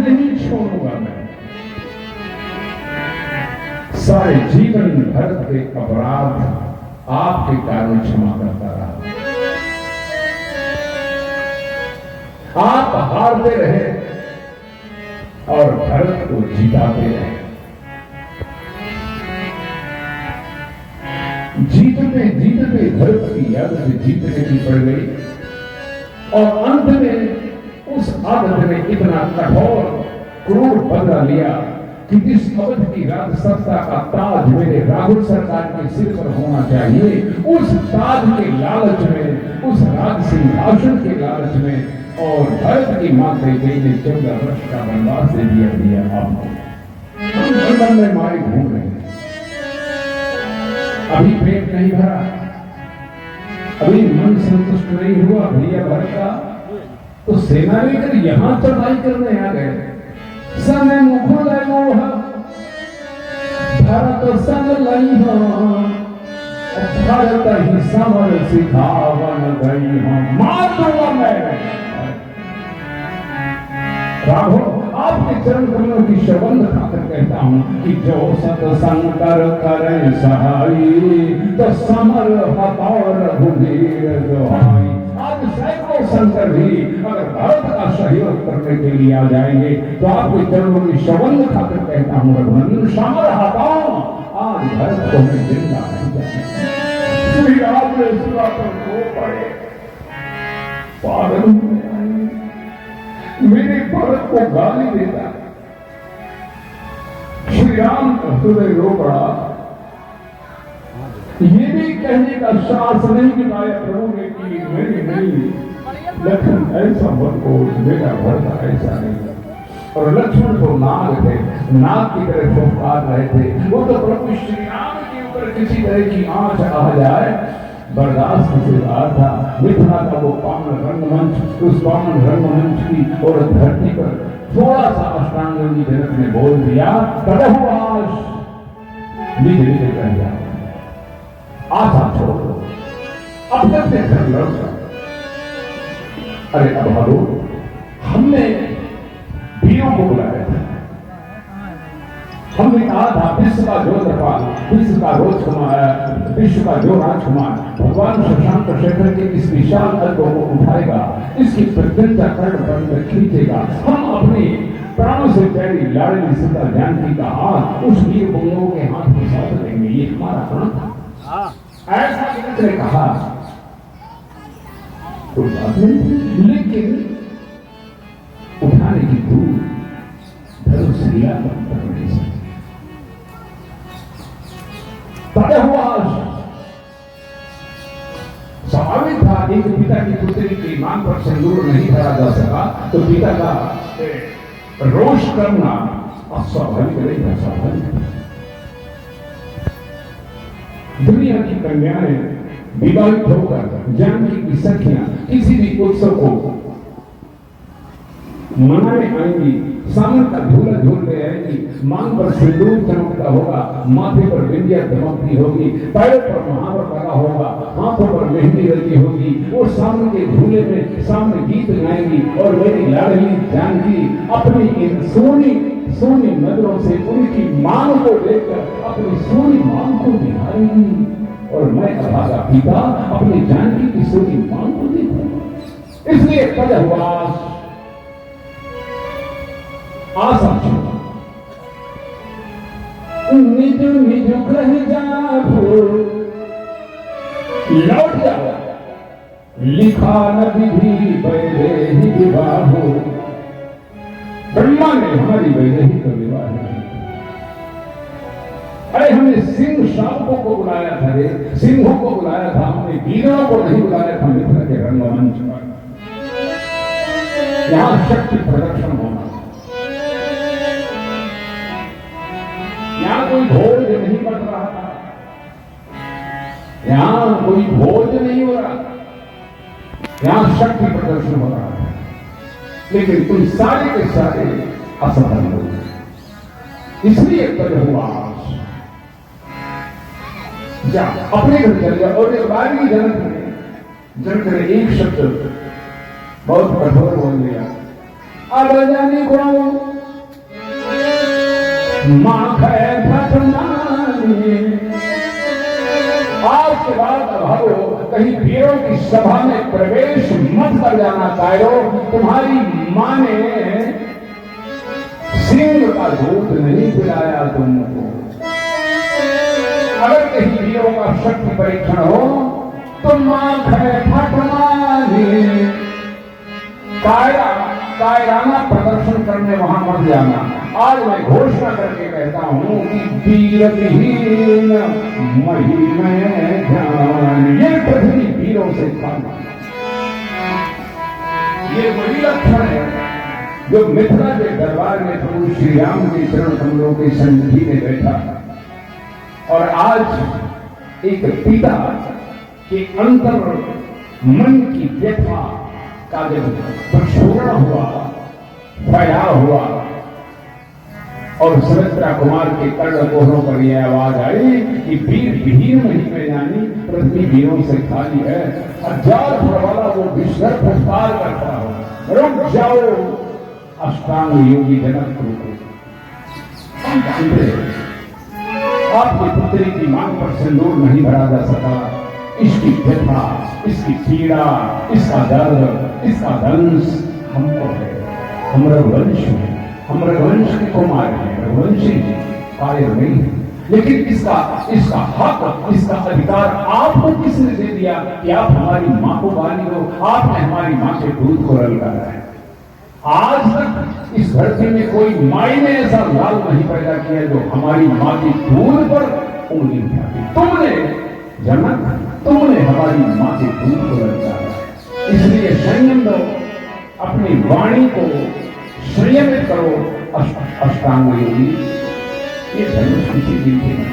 नहीं छोड़ूंगा मैं। सारे जीवन भर के अपराध आपके कारण क्षमा करता रहा। आप हारते रहे और भरत को जिताते रहे। जीतते जीतते भरत की याद से जीतने की पड़ गई और अंत में उस आदत ने इतना कठोर क्रूर बदला लिया कि जिस अवध की राज सत्ता का ताज मेरे राहुल सरकार के सिर पर होना चाहिए, उस ताज के लालच में, उस राज सिंहासन के लालच में और भरत की मां कैकेयी ने 14 वर्ष का वनवास दे दिया आपको। हम मन में मारे घूम रहे हैं, अभी पेट नहीं भरा, अभी मन संतुष्ट नहीं हुआ भैया भरत का, तो सेना लेकर यहां चढ़ाई करने आ गए। समय मुकुल मोह भरत संग लई हो, भरत ही समर सिखावन गई हो, मार दूंगा मैं। राघव, आपके चरण कमलों की शबंद खाकर कहता हूं कि जो सत्संग करे सहाई, तो समर हतौर रघुवीर दोहाई। आज सैकड़ों शंकर भी अगर भारत का सहयोग करने के लिए आ जाएंगे तो आपके चरणों की शबंद खाकर कहता हूं रघुनंदन समर हटाओ, आज भारत को मैं जिंदा नहीं जाए। श्री राम ने सुना तो रो पड़े, पागल मेरे भरत को गाली देता। श्री राम हृदय रो पड़ा, ये भी कहने का साहस नहीं दिखाया प्रभु ने कि मेरी नहीं, लक्ष्मण ऐसा मत को, मेरा भरत ऐसा नहीं। और लक्ष्मण तो नाग थे, नाग की तरह फुफकार रहे थे। वो तो प्रभु श्री राम के ऊपर किसी तरह की आंच आ जाए बर्दाश्त से रहा था। मिथिला का वो पावन रंगमंच, उस पावन रंगमंच की और धरती पर थोड़ा सा अष्टांगी जनक ने बोल दिया, तदहुआश निज निज कह जाओ, आशा छोड़ दो, अब तक से घर लड़ जाओ। अरे अभारो, हमने वीरों को बुलाया था, हमने कहा था विश्व का जो दरबार, विश्व का जो राजकुमार भगवान शशांक शेखर के इस विशाल अल्प को उठाएगा, इसकी प्रत्यंता कर्ण पर खींचेगा, हम अपने प्राणों से प्यारी लाडली सीता जानकी का हाथ उस वीर बंगों के हाथ में सौंप देंगे, ये हमारा प्रण था। ऐसा किसने कहा? कोई बात नहीं, लेकिन उठाने की दूर धनुषिया कर नहीं सकती। स्वाभाविक था, एक पिता की पुत्री की मांग पर सिंदूर नहीं भरा जा सका तो पिता का रोष करना अस्वाभाविक नहीं था, स्वाभाविक। दुनिया की कन्याएं विवाहित होकर जानकी की सखियां किसी भी उत्सव को मनाने आएंगी, सामने का झूला झूल ले आएंगी, मांग पर सिंदूर चमकता होगा, माथे पर बिंदिया चमकती होगी, पैरों पर महावर लगा होगा, हाथों पर मेहंदी लगी होगी, वो सामने के झूले में सामने गीत गाएंगी और मेरी लाडली जानकी अपनी इन सोनी नजरों से उनकी मांग को देखकर अपनी सोनी मांग को निहारेंगी और मैं अभागा पिता अपनी जानकी की सोनी मांग को देखूंगा। इसलिए तदहुआश आशा छोड़ा, निज निज ग्रह जाओ, लौट जाओ, लिखा न विधि वैदेही विवाहो। ब्रह्मा ने हमारी वैदेही का विवाह नहीं। अरे हमने सिंह शावकों को बुलाया था, रे सिंहों को बुलाया था, हमने वीरों को नहीं बुलाया था मिथिला के रंगमंच पर। यहां शक्ति प्रदर्शन होना, यहां कोई भोज नहीं बन रहा था, यहां कोई भोज नहीं हो रहा, यहां शक्ति प्रदर्शन हो रहा था। लेकिन तुम सारे के सारे असफल हो गए, इसलिए तदहुआश जा अपने घर चले जाओ। और एक बार भी जनक ने एक शब्द बहुत कठोर बोल दिया, अब जाने को माख आज के बाद भागो, कहीं वीरों की सभा में प्रवेश मत कर जाना कायरो। तुम्हारी मां ने सिंह का दूध नहीं पिलाया तुमको। अगर कहीं वीरों का शक्ति परीक्षण हो तो माख कायराना प्रदर्शन करने वहां मत जाना। आज मैं घोषणा करके कहता हूं कि वीरविहीन मही में ध्यान, ये पृथ्वी वीरों से खाना। ये वही लक्षण है जो मिथिला के दरबार में प्रभु श्री राम के चरण कमलों के सन्निधि में बैठा। और आज एक पिता के अंतर मन की व्यथा का जब प्रक्षोभण हुआ, फैलाव हुआ और सुमित्रा कुमार के कर्ण कोहरों पर यह आवाज आई कि वीर विहीन नहीं में जानी, पृथ्वी वीरों से खाली है। हजार फुट वाला वो विश्व पुरस्कार करता हो, रुक जाओ अष्टांग योगी जनक को। आपकी पुत्री की मांग पर सिंदूर नहीं भरा जा सका। इसकी व्यथा, इसकी पीड़ा, इसका दर्द, इसका दंश हमको है। हम रघुवंश हैं, हम रघुवंश के कुमार हैं, रघुवंशी कायर नहीं है। लेकिन इसका हक, इसका अधिकार आपको किसने दे दिया कि आप हमारी मां को गाली दो? आपने हमारी मां के दूध को ललकारा है। आज तक इस धरती में कोई माई ने ऐसा लाल नहीं पैदा किया जो हमारी मां की दूध पर उंगली उठाती। तुमने जनक, तुमने हमारी मां के दूध को ललकारा। इसलिए संयम दो, अपनी वाणी को संयमित करो अष्टांग योगी। ये धनुष किसी दिन के नहीं।